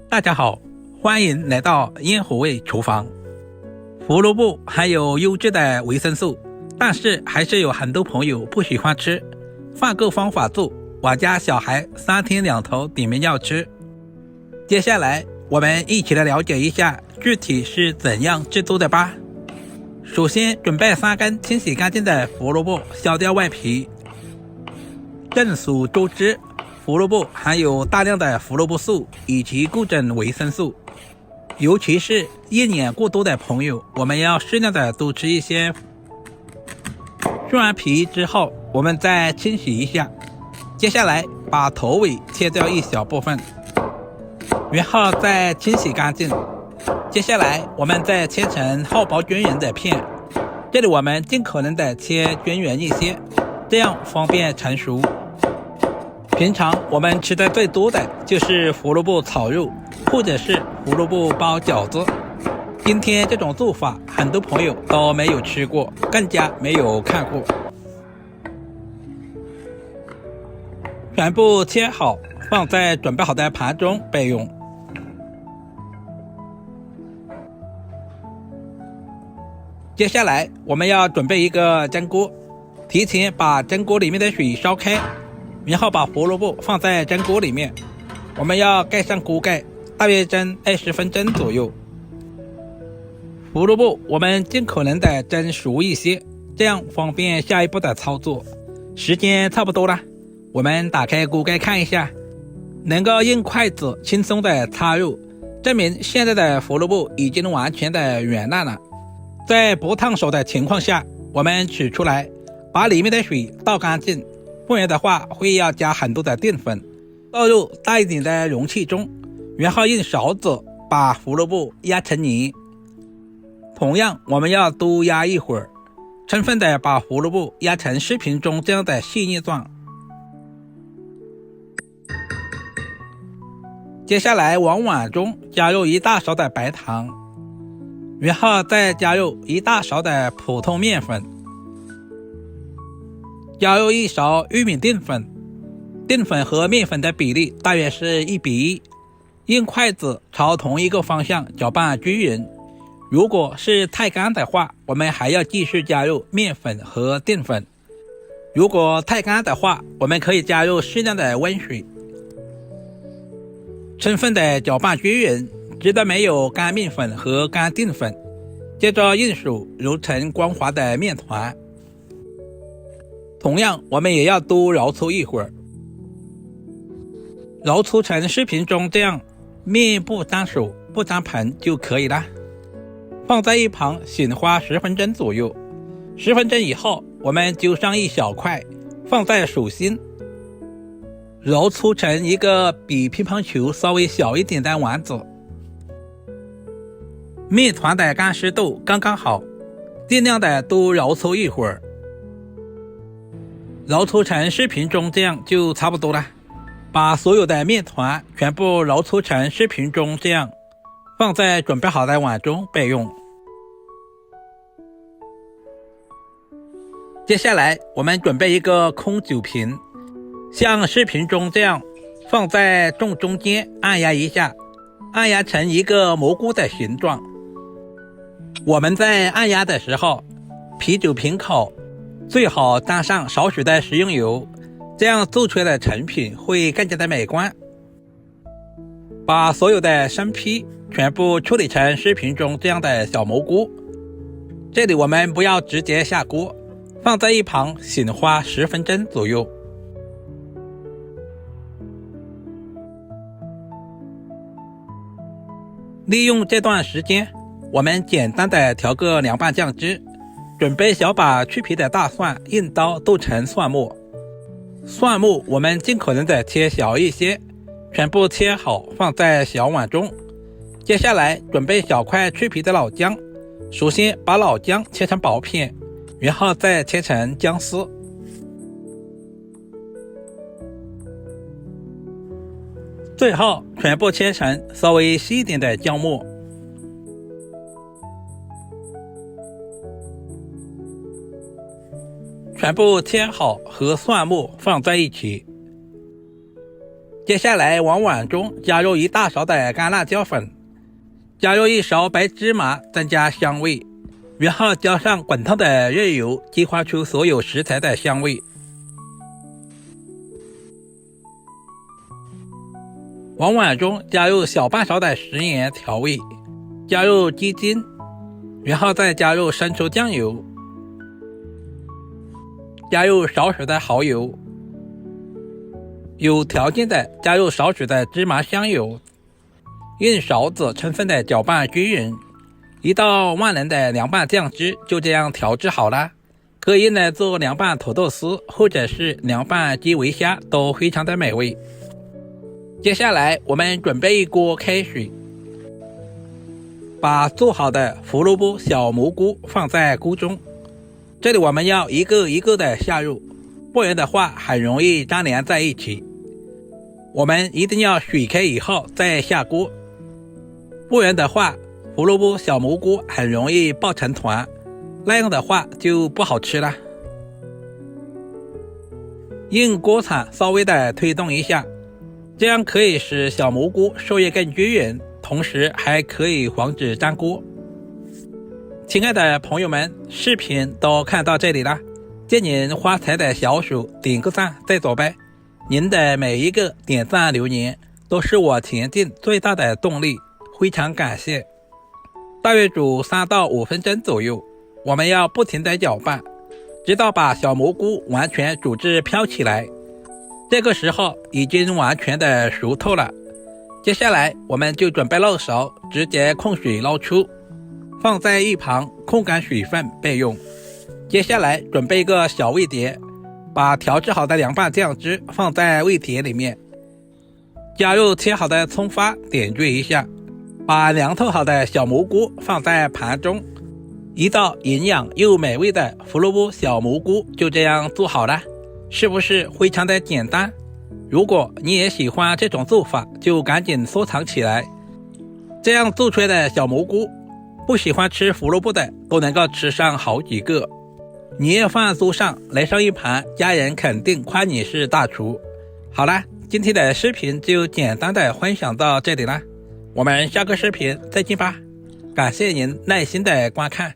大家好，欢迎来到烟火味厨房。胡萝卜含有优质的维生素，但是还是有很多朋友不喜欢吃。换个方法做，我家小孩3天2头点名要吃。接下来我们一起来了解一下具体是怎样制作的吧。首先准备3根清洗干净的胡萝卜，削掉外皮。众所周知，胡萝卜含有大量的胡萝卜素以及各种维生素，尤其是厌氧过多的朋友，我们要适量的多吃一些。去完皮之后，我们再清洗一下。接下来把头尾切掉一小部分，然后再清洗干净。接下来我们再切成厚薄均匀的片，这里我们尽可能的切均匀一些，这样方便成熟。平常我们吃的最多的就是胡萝卜炒肉，或者是胡萝卜包饺子。今天这种做法很多朋友都没有吃过，更加没有看过。全部切好，放在准备好的盘中备用。接下来我们要准备一个蒸锅，提前把蒸锅里面的水烧开，然后把胡萝卜放在蒸锅里面，我们要盖上锅盖，大约蒸20分钟左右。胡萝卜我们尽可能的蒸熟一些，这样方便下一步的操作。时间差不多了，我们打开锅盖看一下，能够用筷子轻松的插入，证明现在的胡萝卜已经完全的软烂了。在不烫手的情况下，我们取出来，把里面的水倒干净，不然的话会要加很多的淀粉。倒入大一点的容器中，然后用勺子把胡萝卜压成泥。同样我们要多压一会儿，充分的把胡萝卜压成视频中这样的细腻状。接下来往碗中加入1大勺的白糖，然后再加入1大勺的普通面粉，加入1勺玉米淀粉，淀粉和面粉的比例大约是1比1，用筷子朝同一个方向搅拌均匀。如果是太干的话，我们还要继续加入面粉和淀粉。如果太干的话，我们可以加入适量的温水，充分的搅拌均匀，直到没有干面粉和干淀粉。接着用手揉成光滑的面团，同样我们也要多揉搓一会儿，揉搓成视频中这样，面不沾手不沾盆就可以了。放在一旁醒花10分钟左右，10分钟以后我们揪上一小块，放在手心，揉搓成一个比乒乓球稍微小一点的丸子。面团的干湿度刚刚好，尽量的多揉搓一会儿，揉搓成视频中这样就差不多了。把所有的面团全部揉搓成视频中这样，放在准备好的碗中备用。接下来我们准备一个空酒瓶，像视频中这样放在正中间，按压一下，按压成一个蘑菇的形状。我们在按压的时候，啤酒瓶口最好沾上少许的食用油，这样做出来的成品会更加的美观。把所有的生坯全部处理成视频中这样的小蘑菇，这里我们不要直接下锅，放在一旁醒花10分钟左右。利用这段时间，我们简单的调个凉拌酱汁，准备小把去皮的大蒜用刀剁成蒜末。蒜末我们尽可能的切小一些，全部切好放在小碗中。接下来准备小块去皮的老姜，首先把老姜切成薄片，然后再切成姜丝。最后全部切成稍微细一点的姜末。全部切好和蒜末放在一起。接下来往碗中加入1大勺的干辣椒粉，加入1勺白芝麻增加香味，然后浇上滚烫的热油，激发出所有食材的香味。往碗中加入小半勺的食盐调味，加入鸡精，然后再加入生抽酱油，加入少许的蚝油，有条件的加入少许的芝麻香油，用勺子充分的搅拌均匀，一道万能的凉拌酱汁就这样调制好了。可以用来做凉拌土豆丝或者是凉拌基围虾，都非常的美味。接下来我们准备一锅开水，把做好的胡萝卜、小蘑菇放在锅中，这里我们要一个一个的下入，不然的话很容易粘连在一起。我们一定要水开以后再下锅，不然的话胡萝卜、小蘑菇很容易爆成团，那样的话就不好吃了。用锅铲稍微的推动一下，这样可以使小蘑菇受液更均匀，同时还可以防止粘锅。亲爱的朋友们，视频都看到这里了，借您发财的小手点个赞再走呗。您的每一个点赞留言都是我前进最大的动力，非常感谢。大约煮3到5分钟左右，我们要不停的搅拌，直到把小蘑菇完全煮至飘起来。这个时候已经完全的熟透了。接下来我们就准备漏勺，直接控水捞出，放在一旁控干水分备用。接下来准备一个小味碟，把调制好的凉拌酱汁放在味碟里面，加入切好的葱花点缀一下，把凉透好的小蘑菇放在盘中，一道营养又美味的胡萝卜小蘑菇就这样做好了，是不是非常的简单？如果你也喜欢这种做法，就赶紧收藏起来。这样做出来的小蘑菇，不喜欢吃胡萝卜的都能够吃上好几个。年夜饭桌上来上一盘，家人肯定夸你是大厨。好了，今天的视频就简单的分享到这里了，我们下个视频再见吧。感谢您耐心的观看。